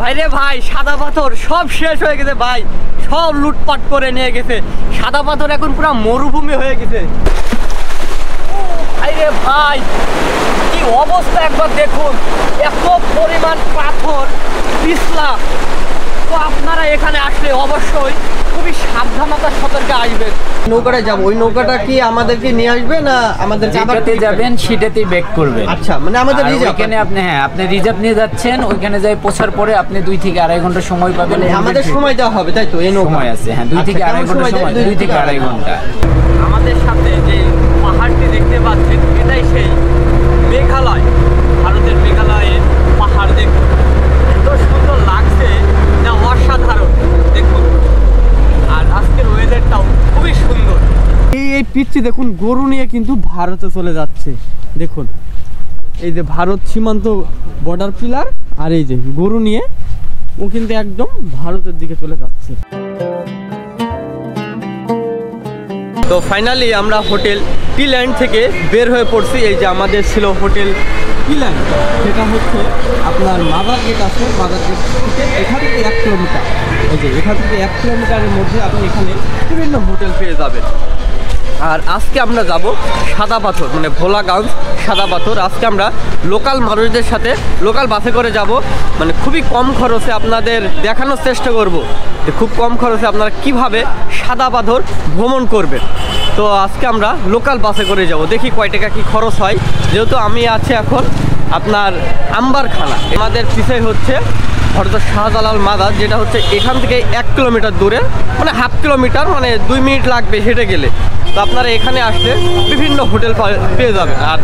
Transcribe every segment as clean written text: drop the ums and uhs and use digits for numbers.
ভাইরে ভাই, সাদা পাথর সব শেষ হয়ে গেছে ভাই, সব লুটপাট করে নিয়ে গেছে। সাদা পাথর এখন পুরো মরুভূমি হয়ে গেছে। ভাইরে ভাই, কি অবস্থা একবার দেখুন, এত পরিমাণ পাথর পিছলা। তো আপনারা এখানে আসলে অবশ্যই খুবই সাবধানতার সতর্কে আসবেন। নৌকাটা যাবো, ওই নৌকাটা কি আমাদেরকে নিয়ে আসবে না আমাদের যেটাতে যাবেন সেটাতেই ব্যাক করবেন? আচ্ছা, মানে আমাদের এখানে আপনি আপনি রিজার্ভ নিয়ে যাচ্ছেন, ওইখানে যাই পৌঁছার পরে আপনি 2 থেকে আড়াই ঘন্টা সময় পাবেন। আমাদের সময় দেওয়া হবে তাই তো? এই সময় আছে, হ্যাঁ, 2 থেকে আড়াই ঘন্টা সময়, 2 থেকে আড়াই ঘন্টা। আমাদের সাথে যে পাহাড়টি দেখতে পাচ্ছেন এটাই সেই মেঘালয়, ভারতের মেঘালয়ের পাহাড়। দেখুন এত সুন্দর লাগছে, যা অসাধারণ। দেখুন, আর আজকের ওয়েদারটাও খুবই সুন্দর। এই পিচ্ছি দেখুন, গরু নিয়ে কিন্তু ভারতে চলে যাচ্ছে। দেখুন এই যে ভারত সীমান্ত বর্ডার পিলার, আর এই যে গরু নিয়ে ও কিন্তু একদম ভারতের দিকে চলে যাচ্ছে। তো ফাইনালি আমরা হোটেল পিল্যান্ড থেকে বের হয়ে পড়ছি। এই যে আমাদের ছিল হোটেল পিল্যান্ড, সেটা হচ্ছে আপনার মাদার গেট আছে, মাদার গেট থেকে এখান থেকে 1 কিলোমিটার। এই যে এখান থেকে 1 কিলোমিটারের মধ্যে আপনি এখানে বিভিন্ন হোটেল পেয়ে যাবেন। আর আজকে আমরা যাব সাদা পাথর, মানে ভোলাগঞ্জ সাদা পাথর। আজকে আমরা লোকাল মানুষদের সাথে লোকাল বাসে করে যাব, মানে খুবই কম খরচে আপনাদের দেখানোর চেষ্টা করব যে খুব কম খরচে আপনারা কিভাবে সাদা পাথর ভ্রমণ করবেন। তো আজকে আমরা লোকাল বাসে করে যাব, দেখি কয় টাকা কি খরচ হয়। যেহেতু আমি আছি এখন আপনার আম্বারখানা, আমাদের পিছিয়ে হচ্ছে হযরত শাহজালাল মাজার, যেটা হচ্ছে এখান থেকে 1 কিলোমিটার দূরে, মানে হাফ কিলোমিটার, মানে 2 মিনিট লাগবে হেঁটে গেলে। তো আপনারা এখানে আসলে বিভিন্ন হোটেল পেয়ে যাবেন। আর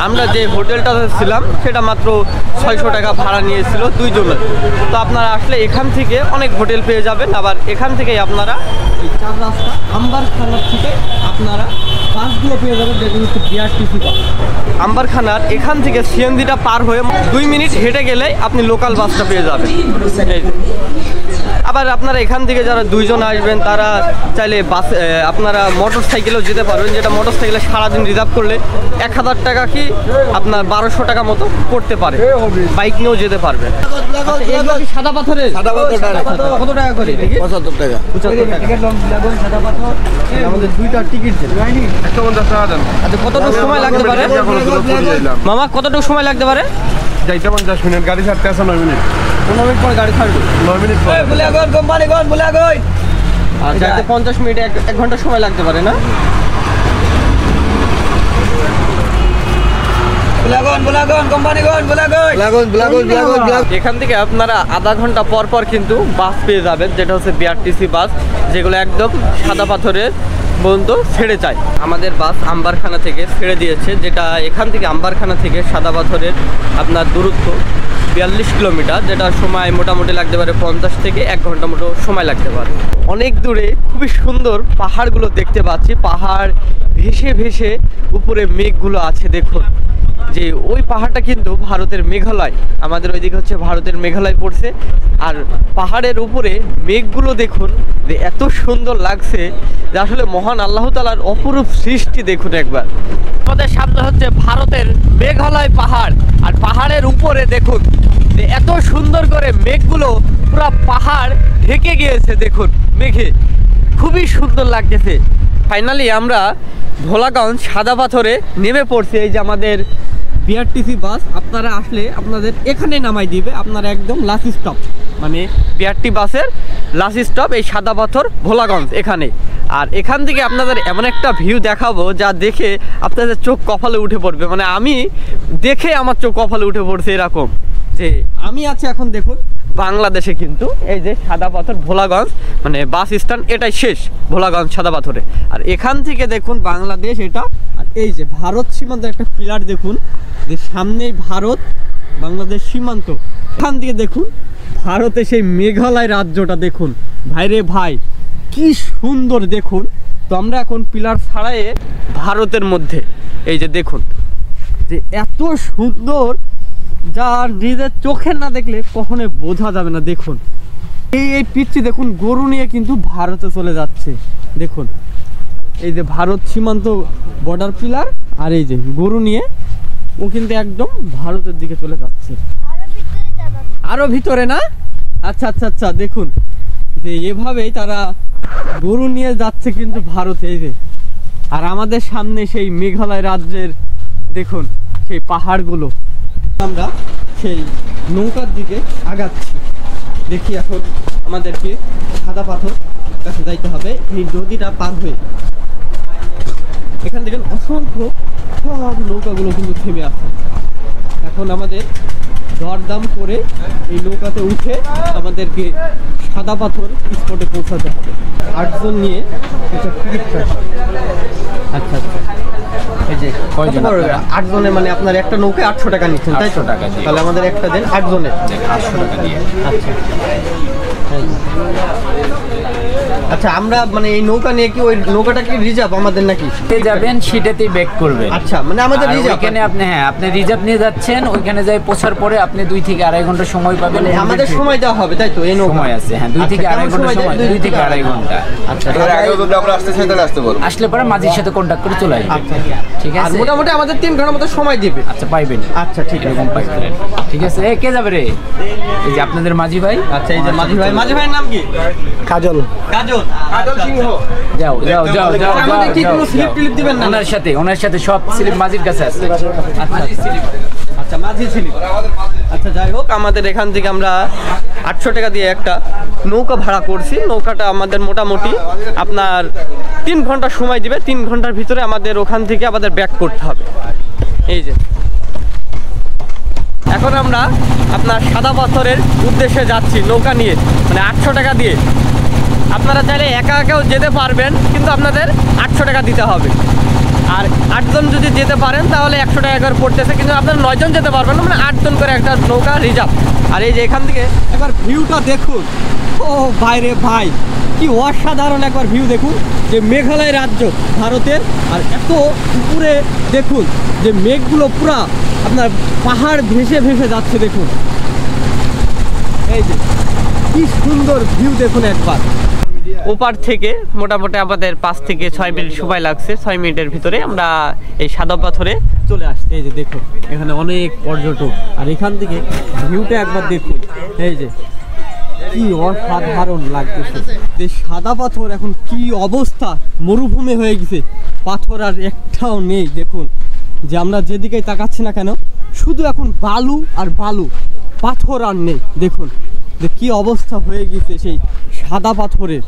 আমরা যে হোটেলটাতে ছিলাম সেটা মাত্র 600 টাকা ভাড়া নিয়েছিল 2 জনের। তো আপনারা আসলে এখান থেকে অনেক হোটেল পেয়ে যাবেন। আবার এখান থেকেই আপনারা এই 4 রাস্তা আম্বারখানার থেকে আপনারা বাসগুলো পেয়ে যাবেন, যেগুলো হচ্ছে বিআরটিসি বাস। আম্বারখানার এখান থেকে সিএনজিটা পার হয়ে 2 মিনিট হেঁটে গেলেই আপনি লোকাল বাসটা পেয়ে যাবেন। আবার আপনারা এখান থেকে যারা 2 জন আসবেন তারা চাইলে বাস আপনারা মোটর সাইকেলেও যেতে পারবেন, যেটা মোটর সাইকেলে সারাদিন রিজার্ভ করলে 1000 টাকা কি আপনার 1200 টাকা মতো পড়তে পারে। বাইক নিয়েও যেতে পারবেন। সাদা পাথরের কত টাকা করে? 75 টাকা। 75 টাকা সাদা পাথর। আমাদের 2টা টিকিট দেন। আচ্ছা, কতটুকু সময় লাগতে পারে মামা? কতটুকু সময় লাগতে পারে? যাইতে 50 মিনিট, গাড়ি ছাড়তে আছে 9 মিনিট। 15 মিনিট পরে গাড়ি ছাড়বে? 9 মিনিট পরে। আর যাইতে 50 মিনিট, 1 ঘন্টা সময় লাগতে পারে না? এখান থেকে আপনারা আধা ঘন্টা পর পর কিন্তু বাস পেয়ে যাবেন, যেটা হচ্ছে বিআরটিসি বাস, যেগুলো একদম সাদা পাথরের পর্যন্ত ছেড়ে যায়। আমাদের বাস আম্বারখানা থেকে ছেড়ে দিয়েছে, যেটা এখান থেকে আম্বারখানা থেকে সাদা পাথরের আপনার দূরত্ব 42 কিলোমিটার, যেটা সময় মোটামুটি লাগতে পারে 50 থেকে 1 ঘন্টা মতো সময় লাগতে পারে। অনেক দূরে খুবই সুন্দর পাহাড়গুলো দেখতে পাচ্ছি, পাহাড় ভেসে ভেসে উপরে মেঘগুলো আছে। দেখুন যে ওই পাহাড়টা কিন্তু ভারতের মেঘালয়, আমাদের ওইদিকে হচ্ছে ভারতের মেঘালয় পড়ছে। আর পাহাড়ের উপরে মেঘগুলো দেখুন যে এত সুন্দর লাগছে, যে আসলে মহান আল্লাহ তাআলার অপরূপ সৃষ্টি। দেখুন একবার, আমাদের সামনে হচ্ছে ভারতের মেঘালয় পাহাড়, আর পাহাড়ের উপরে দেখুন যে এত সুন্দর করে মেঘগুলো পুরো পাহাড় ঢেকে গিয়েছে। দেখুন মেঘে খুবই সুন্দর লাগতেছে। ফাইনালি আমরা ভোলাগঞ্জ সাদা পাথরে নেমে পড়ছি। এই যে আমাদের বিআরটিসি বাস, আপনারা আসলে আপনাদের এখানে নামাই দিবে, আপনারা একদম লাস্ট স্টপ, মানে বিআরটি বাসের লাস্ট স্টপ এই সাদা পাথর ভোলাগঞ্জ এখানে। আর এখান থেকে আপনাদের এমন একটা ভিউ দেখাবো যা দেখে আপনাদের চোখ কপালে উঠে পড়বে, মানে আমি দেখে আমার চোখ কপালে উঠে পড়ছে এরকম। যে আমি আছি এখন দেখুন বাংলাদেশে, কিন্তু এই যে সাদা পাথর ভোলাগঞ্জ, মানে বাস স্ট্যান্ড এটাই শেষ ভোলাগঞ্জ সাদা পাথরে। আর এখান থেকে দেখুন বাংলাদেশ এটা, আর এই যে ভারত সীমান্তের একটা পিলার দেখুন, যে সামনেই ভারত বাংলাদেশ সীমান্ত। এখান থেকে দেখুন ভারতে সেই মেঘালয় রাজ্যটা দেখুন। ভাইরে ভাই, কি সুন্দর দেখুন। তো আমরা এখন পিলার ছাড়াই ভারতের মধ্যে, এই যে দেখুন যে এত সুন্দর, যা নিজের চোখে না দেখলে কখনোই বোঝা যাবে না। দেখুন এই পিচ্ছি দেখুন, গরু নিয়ে কিন্তু ভারতে চলে যাচ্ছে। দেখুন এই যে ভারত সীমান্ত বর্ডার পিলার, আর এই যে গরু নিয়ে ও কিন্তু একদম ভারতের দিকে চলে যাচ্ছে। আরো ভিতরে না? আচ্ছা আচ্ছা আচ্ছা, দেখুন যে এভাবেই তারা গরু নিয়ে যাচ্ছে কিন্তু ভারতে, এই যে। আর আমাদের সামনে সেই মেঘালয় রাজ্যের দেখুন সেই পাহাড়গুলো। আমরা সেই নৌকার দিকে আগাচ্ছি। দেখি এখন আমাদেরকে সাদা পাথর কাছে যাইতে হবে এই নদীটা পার হয়ে। এখান থেকে অসংখ্য সব নৌকাগুলো কিন্তু থেমে আছে। এখন আমাদের দরদাম করে এই নৌকাতে উঠে আমাদেরকে সাদা পাথর স্পটে পৌঁছাতে হবে। 8 জন নিয়ে এটা টিকিট কাটবে। আচ্ছা আচ্ছা, এই যে কয়জন আপনারা? 8 জনের, মানে আপনার একটা নৌকায় 800 টাকা নিচ্ছেন, তাই তো? 800 টাকা দিয়ে। তাহলে আমাদের একটা দেন 8 জনের 800 টাকা দিয়ে। আচ্ছা আচ্ছা, আমরা মানে এই নৌকা নিয়ে কি ওই নৌকাটা কি রিজার্ভ আমাদের নাকি? যাবেন সেটাতেই ব্যাক করবেন। আচ্ছা, মানে আমাদের আর রিজার্ভ। ওইখানে আপনি আপনি রিজার্ভ নিয়ে যাচ্ছেন, ওইখানে যাই পৌঁছার পরে আপনি 2 থেকে আড়াই ঘন্টা সময় পাবেন। আমাদের সময় দেওয়া হবে, তাই তো? এই নৌকা সময় আছে, হ্যাঁ, 2 থেকে আড়াই ঘন্টা সময়, 2 থেকে আড়াই ঘন্টা। আচ্ছা, এর আগেও যদি আমরা আসতে চাই তাহলে আসতে পারবো। আসলে পরে মাঝির সাথে কন্ট্যাক্ট করে চলে আসবেন। আচ্ছা, ঠিক আর আছে? মোটামুটি আমাদের 3 ঘন্টার মতো সময় দিবে। আচ্ছা, পাইবেন। আচ্ছা, ঠিক আছে। এরকম পাইবেন। ঠিক আছে। কে যাবে রে? এই যে আপনাদের মাঝি ভাই। আচ্ছা, এই যে মাঝি ভাই। মাঝি ভাইয়ের নাম কি? কাজল। কাজল। কাজল সিংহ। যাও যাও যাও যাও। আমাদের কি কোনো স্লিপ টিলিপ দিবেন না? ওনার সাথে সব স্লিপ মাঝির কাছে আছে। আচ্ছা, মাঝি ছিল। আচ্ছা, যাই হোক, আমাদের এখান থেকে আমরা 800 টাকা দিয়ে একটা নৌকা ভাড়া করছি। নৌকাটা আমাদের মোটামুটি আপনার 3 ঘন্টা সময় দিবে। 3 ঘন্টার ভিতরে আমাদের ওখান থেকে আমাদের ব্যাক করতে হবে। এই যে এখন আমরা আপনার সাদা পাথরের উদ্দেশ্যে যাচ্ছি নৌকা নিয়ে, মানে 800 টাকা দিয়ে। আপনারা চাইলে একা একাও যেতে পারবেন, কিন্তু আপনাদের 800 টাকা দিতে হবে। আর 8 জন যদি যেতে পারেন তাহলে 100 টাকা করে পড়তেছে, কিন্তু আপনারা 9 জন যেতে পারবেন না, মানে 8 জন করে একটা নৌকা রিজার্ভ। আর এই যে এখান থেকে একবার ভিউটা দেখুন। ও বাইরে ভাই, কি অসাধারণ একবার ভিউ দেখুন। যে মেঘালয় রাজ্য ভারতের, আর এত উপরে দেখুন যে মেঘগুলো পুরা আপনার পাহাড় ভেসে ভেসে যাচ্ছে। দেখুন এই যে কি সুন্দর ভিউ দেখুন একবার। ওপার থেকে মোটামুটি আমাদের 5 থেকে 6 মিনিট সময় লাগছে। 6 মিনিটের ভিতরে আমরা এই সাদা পাথরে চলে আসছি। এই যে দেখুন এখানে অনেক পর্যটক, আর এখান থেকে ভিউটা একবার দেখুন। এই যে কি অসাধারণ লাগতেছে। যে সাদা পাথর এখন কি অবস্থা, মরুভূমি হয়ে গেছে, পাথর আর একটাও নেই। দেখুন যে আমরা যেদিকেই তাকাচ্ছি না কেন, শুধু এখন বালু আর বালু, পাথর আর নেই। দেখুন যে কি অবস্থা হয়ে গেছে সেই সাদা পাথরের।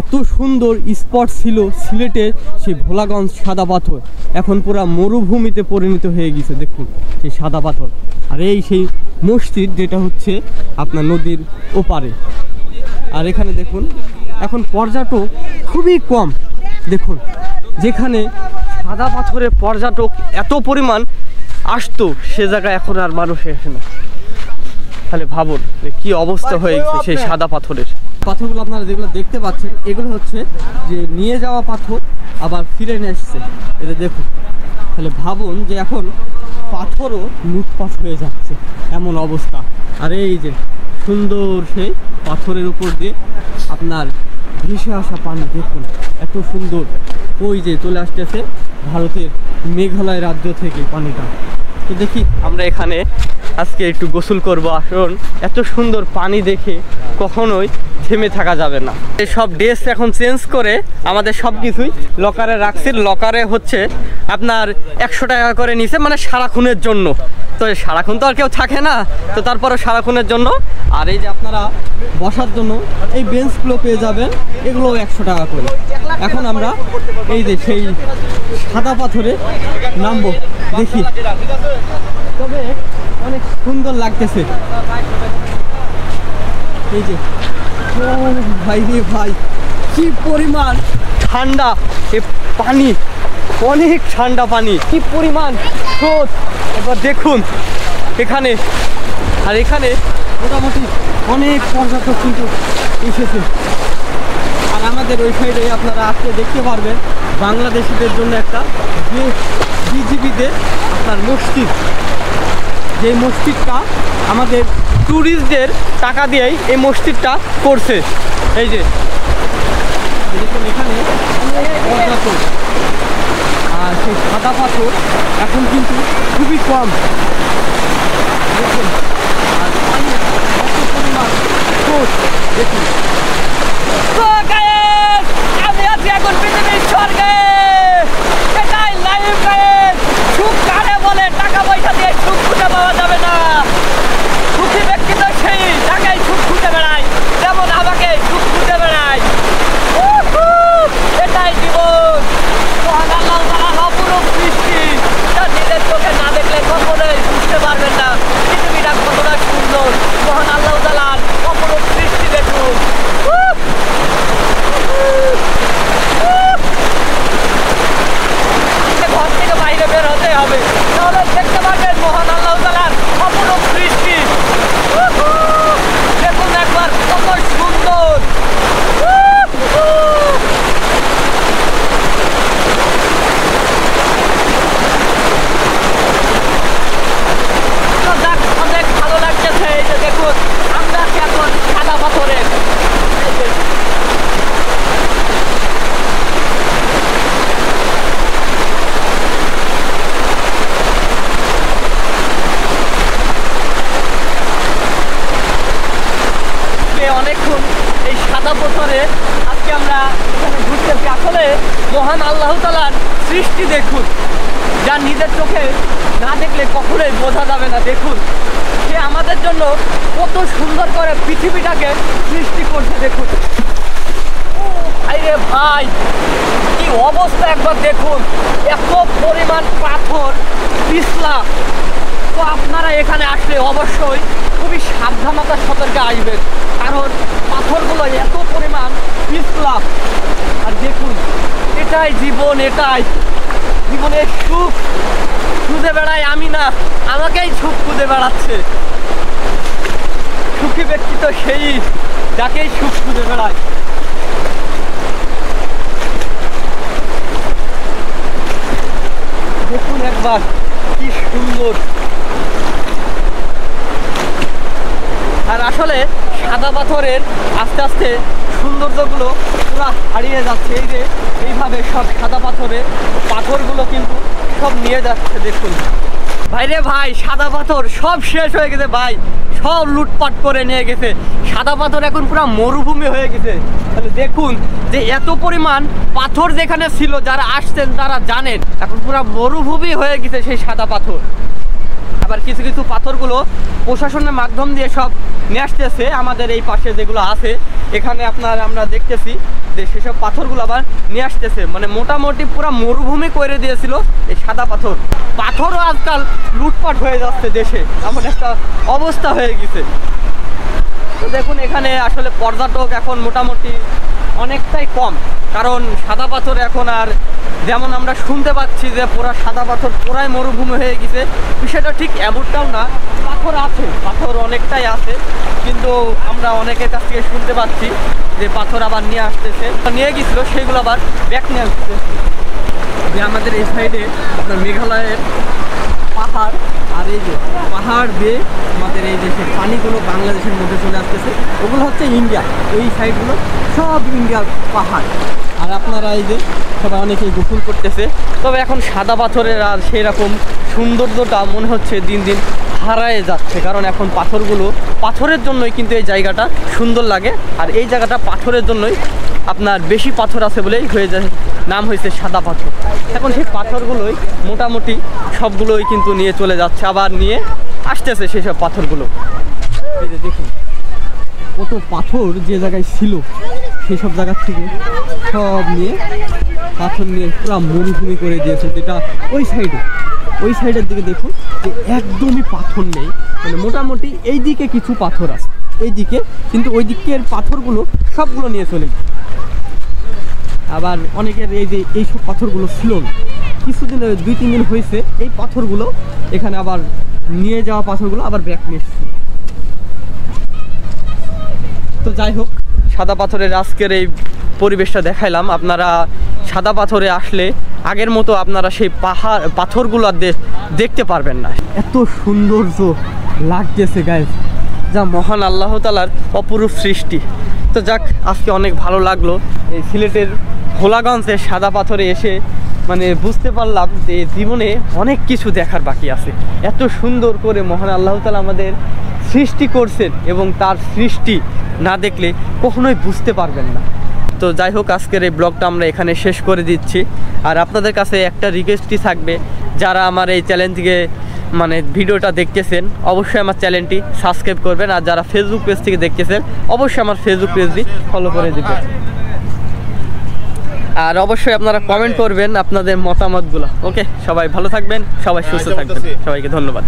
এত সুন্দর স্পট ছিল সিলেটের সেই ভোলাগঞ্জ সাদা পাথর, এখন পুরা মরুভূমিতে পরিণত হয়ে গেছে। দেখুন সেই সাদা পাথর। আর এই সেই মসজিদ যেটা হচ্ছে আপনার নদীর ওপারে। আর এখানে দেখুন এখন পর্যটক খুবই কম। দেখুন যেখানে সাদা পাথরের পর্যটক এত পরিমাণ আসতো, সে জায়গায় এখন আর মানুষ আসে না। তাহলে ভাবুন যে কি অবস্থা হয়ে গেছে সেই সাদা পাথরের। পাথরগুলো আপনারা যেগুলো দেখতে পাচ্ছেন, এগুলো হচ্ছে যে নিয়ে যাওয়া পাথর, আবার ফিরে নিয়ে আসছে। এটা দেখুন, তাহলে ভাবুন যে এখন পাথরও লুটপাট হয়ে যাচ্ছে, এমন অবস্থা। আর এই যে সুন্দর সেই পাথরের উপর দিয়ে আপনার ভেসে আসা পানি দেখুন, এত সুন্দর। ওই যে চলে আসতেছে ভারতের মেঘালয় রাজ্য থেকে পানিটা। তো দেখি আমরা এখানে আজকে একটু গোসল করব। আসুন, এত সুন্দর পানি দেখে কখনোই থেমে থাকা যাবে না। এই সব ড্রেস এখন চেঞ্জ করে আমাদের সব কিছুই লকারে রাখছি। লকারে হচ্ছে আপনার 100 টাকা করে নিছে, মানে সারাক্ষণের জন্য। তো সারাক্ষণ তো আর কেউ থাকে না, তো তারপরে সারাক্ষণের জন্য। আর এই যে আপনারা বসার জন্য এই বেঞ্চগুলো পেয়ে যাবেন, এগুলো 100 টাকা করে। এখন আমরা এই যে সেই সাদা পাথরে নামবো, দেখি। তবে অনেক সুন্দর লাগতেছে। এই যে ভাই রে ভাই, কি পরিমাণ ঠান্ডা এ পানি, অনেক ঠান্ডা পানি, কি পরিমাণ স্রোত। এবার দেখুন এখানে, আর এখানে মোটামুটি অনেক পর্যটক কিন্তু এসেছে। আর আমাদের ওই সাইডে আপনারা আসলে দেখতে পারবেন বাংলাদেশিদের জন্য একটা বিজিবিতে আপনার মসজিদ, যে মসজিদটা আমাদের ট্যুরিস্টদের টাকা দিয়েই এই মসজিদটা করছে। এই যে দেখুন এখানে পর্যটক, আর সেই সাদা পাথর এখন কিন্তু খুবই কম। দেখুন আর পানি এত পরিমাণ তো গাইস, আমি আছি এখন পৃথিবীর স্বর্গে। সেটাই লাইভ গাইস। সুখ কারে বলে? টাকা পয়সা দিয়ে সুখ খুঁজে পাওয়া যাবে না। সুখী ব্যক্তি তো সেই টাকায় সুখ খুঁজে বেড়ায়, যেমন আমাকে সুখ খুঁজে বেড়ায়। এটাই জীবন। মহান আল্লাহ তাআলার অপরূপ সৃষ্টি, যা নিজের চোখে না দেখলে কখনোই বুঝতে পারবেন না পৃথিবীটা কতটা সুন্দর। মহান আল্লাহ তাআলার অপরূপ সৃষ্টি দেখুন। ঘর থেকে বাইরে বের হতে হবে, তাহলে দেখতে পারবেন মহান আল্লাহ তাআলার অপরূপ সৃষ্টি। দেখুন একবার কত সুন্দর। অনেক ভালো লাগতেছে। এই যে দেখুন, আমরা আছি এখন সাদা পাথরের। অনেকক্ষণ এই সাদা পাথরে আজকে আমরা এখানে ঘুরতেছি। আসলে মহান আল্লাহ তাআলার সৃষ্টি দেখুন, যা নিজের চোখে না দেখলে কখনোই বোঝা যাবে না। দেখুন, সে আমাদের জন্য কত সুন্দর করে পৃথিবীটাকে সৃষ্টি করছে। দেখুন ভাইরে ভাই, কি অবস্থা একবার দেখুন। এত পরিমাণ পাথর পিছলা। তো আপনারা এখানে আসলে অবশ্যই খুবই সাবধানতার সতর্কে আসবেন, কারণ পাথরগুলো এত পরিমাণ পিছলা। আর দেখুন, এটাই জীবন, এটাই জীবনের সুখ খুঁজে বেড়াই আমি না, আমাকেই সুখ খুঁজে বেড়াচ্ছে। সুখী ব্যক্তি তো সেই, যাকেই সুখ খুঁজে বেড়ায়। দেখুন একবার কি সুন্দর। আর আসলে সাদা পাথরের আস্তে আস্তে সৌন্দর্যগুলো পুরো হারিয়ে যাচ্ছে। এই যে এইভাবে সব সাদা পাথরগুলো কিন্তু সব নিয়ে যাচ্ছে। দেখুন ভাইরে ভাই, সাদা পাথর সব শেষ হয়ে গেছে ভাই, সব লুটপাট করে নিয়ে গেছে। সাদা পাথর এখন পুরো মরুভূমি হয়ে গেছে। তাহলে দেখুন যে এত পরিমাণ পাথর যেখানে ছিল, যারা আসছেন তারা জানেন এখন পুরো মরুভূমি হয়ে গেছে সেই সাদা পাথর। আবার কিছু কিছু পাথরগুলো প্রশাসনের মাধ্যম দিয়ে সব নিয়ে আসতেছে আমাদের এই পাশে যেগুলো আছে এখানে আমরা দেখতেছি যে সেসব পাথরগুলো আবার নিয়ে আসতেছে। মানে মোটামুটি পুরো মরুভূমি করে দিয়েছিল এই সাদা পাথরও আজকাল লুটপাট হয়ে যাচ্ছে দেশে, এমন একটা অবস্থা হয়ে গেছে। তো দেখুন এখানে আসলে পর্যটক এখন মোটামুটি অনেকটাই কম, কারণ সাদা পাথর এখন আর যেমন আমরা শুনতে পাচ্ছি যে পুরা সাদা পাথর পুরাই মরুভূমি হয়ে গেছে, বিষয়টা ঠিক এমনটাও না। পাথর আছে, পাথর অনেকটাই আছে, কিন্তু আমরা অনেকের কাছ থেকে শুনতে পাচ্ছি যে পাথর আবার নিয়ে আসতেছে, নিয়ে গেছিল সেগুলো আবার ব্যাক নিয়ে আসতেছে। যে আমাদের এই সাইডে আপনার মেঘালয়ের পাহাড়, আর এই যে পাহাড় দিয়ে আমাদের এই দেশের পানিগুলো বাংলাদেশের মধ্যে চলে আসতেছে, ওগুলো হচ্ছে ইন্ডিয়া। এই সাইডগুলো সব ইন্ডিয়ার পাহাড়। আর আপনারা এই যে সবাই অনেকেই গোসল করতেছে, তবে এখন সাদা পাথরের আর সেই রকম সৌন্দর্যটা মনে হচ্ছে দিন দিন হারায় যাচ্ছে, কারণ এখন পাথরের জন্যই কিন্তু এই জায়গাটা সুন্দর লাগে। আর এই জায়গাটা পাথরের জন্যই আপনার বেশি পাথর আছে বলেই হয়ে যায়, নাম হয়েছে সাদা পাথর। এখন সেই পাথরগুলোই মোটামুটি সবগুলোই কিন্তু নিয়ে চলে যাচ্ছে, আবার নিয়ে আসতেছে সেসব পাথরগুলো। এই যে দেখুন কত পাথর যে জায়গায় ছিল সেসব জায়গার থেকে সব নিয়ে পাথর নিয়ে পুরো মরুভূমি করে দিয়েছে। যেটা ওই সাইডের দিকে দেখুন যে একদমই পাথর নেই, মানে মোটামুটি এই দিকে কিছু পাথর আছে এই দিকে, কিন্তু ওই দিকের পাথরগুলো সবগুলো নিয়ে চলে গেছে। আবার অনেকের এই যে এইসব পাথরগুলো ছিল না, কিছুদিন 2-3 দিন হয়েছে এই পাথরগুলো এখানে আবার নিয়ে যাওয়া পাথরগুলো আবার ব্যাক নিয়ে এসেছে। তো যাই হোক, সাদা পাথরের আজকের এই পরিবেশটা দেখাইলাম। আপনারা সাদা পাথরে আসলে আগের মতো আপনারা সেই পাথরগুলো দেখতে পারবেন না, এত সৌন্দর্য লাগতেছে গাইস, যা মহান আল্লাহ তাআলার অপরূপ সৃষ্টি। তো যাক, আজকে অনেক ভালো লাগলো এই সিলেটের ভোলাগঞ্জে সাদা পাথরে এসে, মানে বুঝতে পারলাম যে জীবনে অনেক কিছু দেখার বাকি আছে। এত সুন্দর করে মহান আল্লাহ তাআলা আমাদের সৃষ্টি করছেন এবং তার সৃষ্টি না দেখলে কখনোই বুঝতে পারবেন না। তো যাই হোক, আজকের এই ব্লগটা আমরা এখানে শেষ করে দিচ্ছি। আর আপনাদের কাছে একটা রিকোয়েস্টই থাকবে, যারা আমার এই চ্যালেঞ্জকে মানে ভিডিওটা দেখতেছেন অবশ্যই আমার চ্যানেলটি সাবস্ক্রাইব করবেন, আর যারা ফেসবুক পেজ থেকে দেখতেছেন অবশ্যই আমার ফেসবুক পেজটি ফলো করে দিবেন। আর অবশ্যই আপনারা কমেন্ট করবেন আপনাদের মতামতগুলো। ওকে, সবাই ভালো থাকবেন, সবাই সুস্থ থাকবেন, সবাইকে ধন্যবাদ।